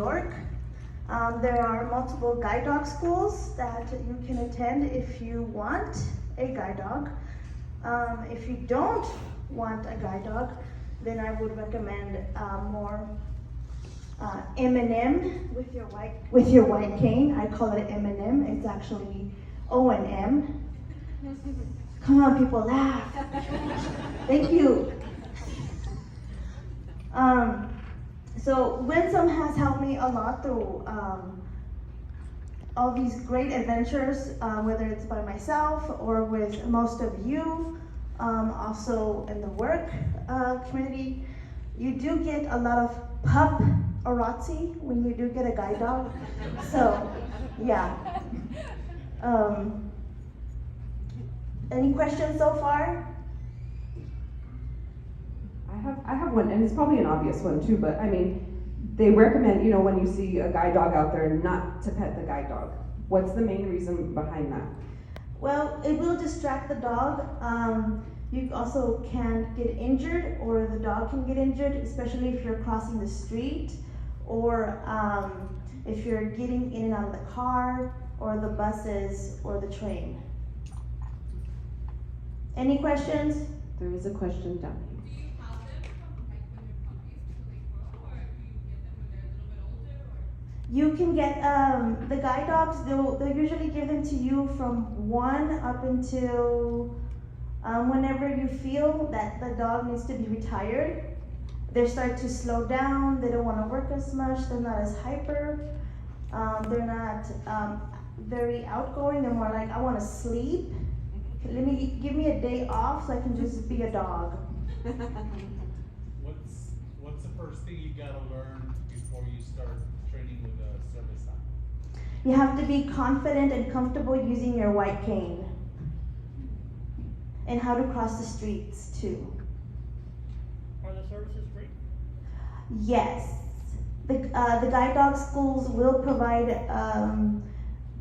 York. There are multiple guide dog schools that you can attend if you want a guide dog. If you don't want a guide dog, then I would recommend more M&M with your white cane. I call it M&M. It's actually O&M. Come on, people, laugh. Thank you. So Winsome has helped me a lot through all these great adventures, whether it's by myself or with most of you, also in the work community. You do get a lot of pup orotzi when you do get a guide dog. So, yeah. Any questions so far? I have one, and it's probably an obvious one too, but I mean, they recommend, when you see a guide dog out there, not to pet the guide dog. What's the main reason behind that? Well, it will distract the dog. You also can get injured, or the dog can get injured, especially if you're crossing the street, or if you're getting in and out of the car, or the buses, or the train. Any questions? There is a question down here. Do you house them from when they're puppies until they grow, or do you get them when they're a little bit older? Or? You can get the guide dogs. They'll usually give them to you from 1 up until whenever you feel that the dog needs to be retired. They start to slow down. They don't want to work as much. They're not as hyper. They're not very outgoing. They're more like, I want to sleep. Give me a day off so I can just be a dog. What's the first thing you gotta learn before you start training with a service dog? You have to be confident and comfortable using your white cane. And how to cross the streets too. Are the services free? Yes. The guide dog schools will provide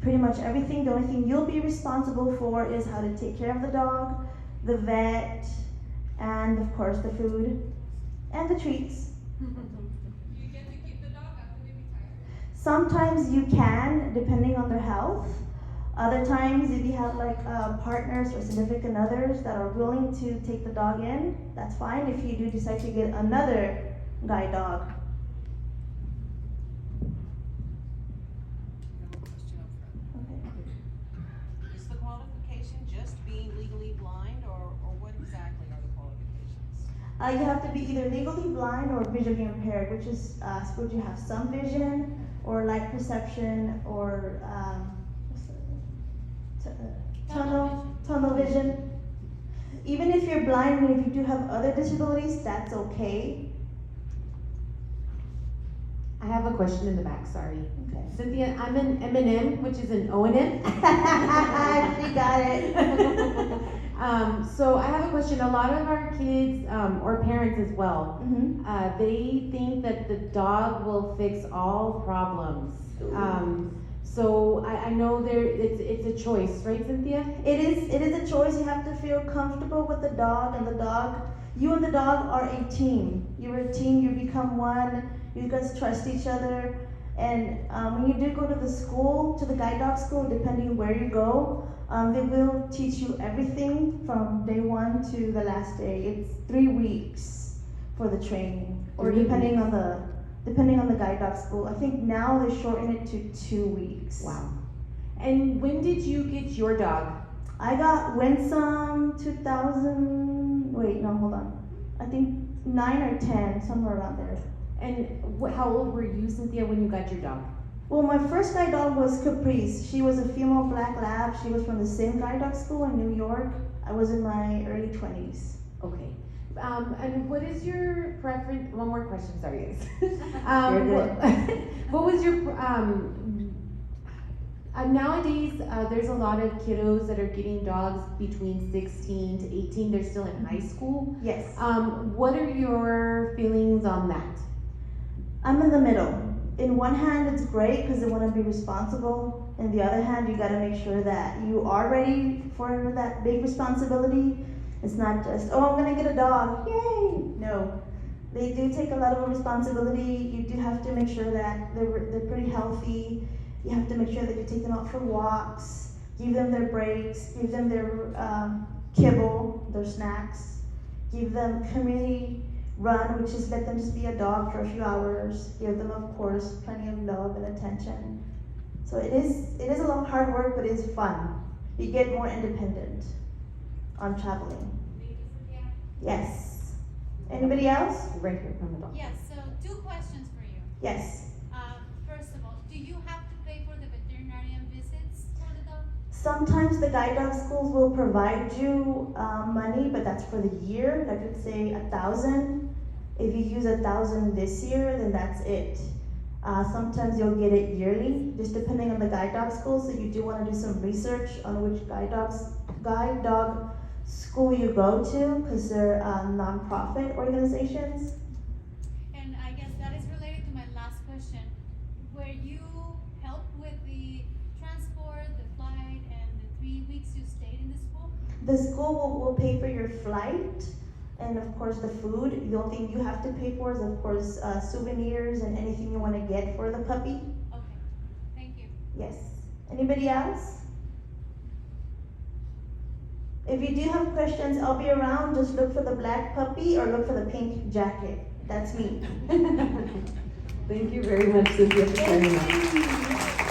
pretty much everything. The only thing you'll be responsible for is how to take care of the dog, the vet, and of course the food and the treats. Do you get to keep the dog after they retire? Sometimes you can, depending on their health. Other times, if you have like partners or significant others that are willing to take the dog in, that's fine. If you do decide to get another guide dog. Is the qualification just being legally blind, or what exactly are the qualifications? You have to be either legally blind or visually impaired, which is supposed you have some vision or light perception or tunnel vision. Even if you're blind and if you do have other disabilities, that's okay. I have a question in the back, sorry. Okay. Cynthia, I'm an M&M, which is an O&M. She got it. So I have a question. A lot of our kids, or parents as well, they think that the dog will fix all problems. So I know it's a choice, right, Cynthia? It is a choice. You have to feel comfortable with the dog, and you and the dog are a team. You're a team, you become one, you guys trust each other. And when you do go to the school, to the guide dog school, depending where you go, they will teach you everything from day 1 to the last day. It's 3 weeks for the training, or depending on the guide dog school. I think now they shorten it to 2 weeks. Wow. And when did you get your dog? I got Winsome 2000, wait, no, hold on. I think 9 or 10, somewhere around there. And how old were you, Cynthia, when you got your dog? Well, my first guide dog was Caprice. She was a female black lab. She was from the same guide dog school in New York. I was in my early 20s. Okay. And what is your preference? One more question, sorry guys. You're good. What was your, nowadays, there's a lot of kiddos that are getting dogs between 16 to 18. They're still in high school. Yes. What are your feelings on that? I'm in the middle. In one hand, it's great because they want to be responsible. In the other hand, you got to make sure that you are ready for that big responsibility. It's not just, oh, I'm going to get a dog. Yay! No. They do take a lot of responsibility. You do have to make sure that they're pretty healthy. You have to make sure that you take them out for walks, give them their breaks, give them their kibble, their snacks, give them community run, which is let them just be a dog for a few hours. Give them, of course, plenty of love and attention. So it is a lot of hard work, but it's fun. You get more independent on traveling. Thank you, Cynthia. Yes. Anybody else? Right here from the dog. Yes, so 2 questions for you. Yes. First of all, do you have to pay for the veterinarian visits for the dog? Sometimes the guide dog schools will provide you money, but that's for the year. Like let's say 1,000. If you use 1,000 this year, then that's it. Sometimes you'll get it yearly, just depending on the guide dog school. So you do want to do some research on which guide dog school you go to, because they're non-profit organizations. And I guess that is related to my last question. Where you helped with the transport, the flight, and the 3 weeks you stayed in the school? The school will pay for your flight and of course the food. The only thing you have to pay for is of course souvenirs and anything you want to get for the puppy. Okay, thank you. Yes. Anybody else? If you do have questions, I'll be around. Just look for the black puppy or look for the pink jacket. That's me. Thank you very much, Cynthia, for sharing that. Thank you.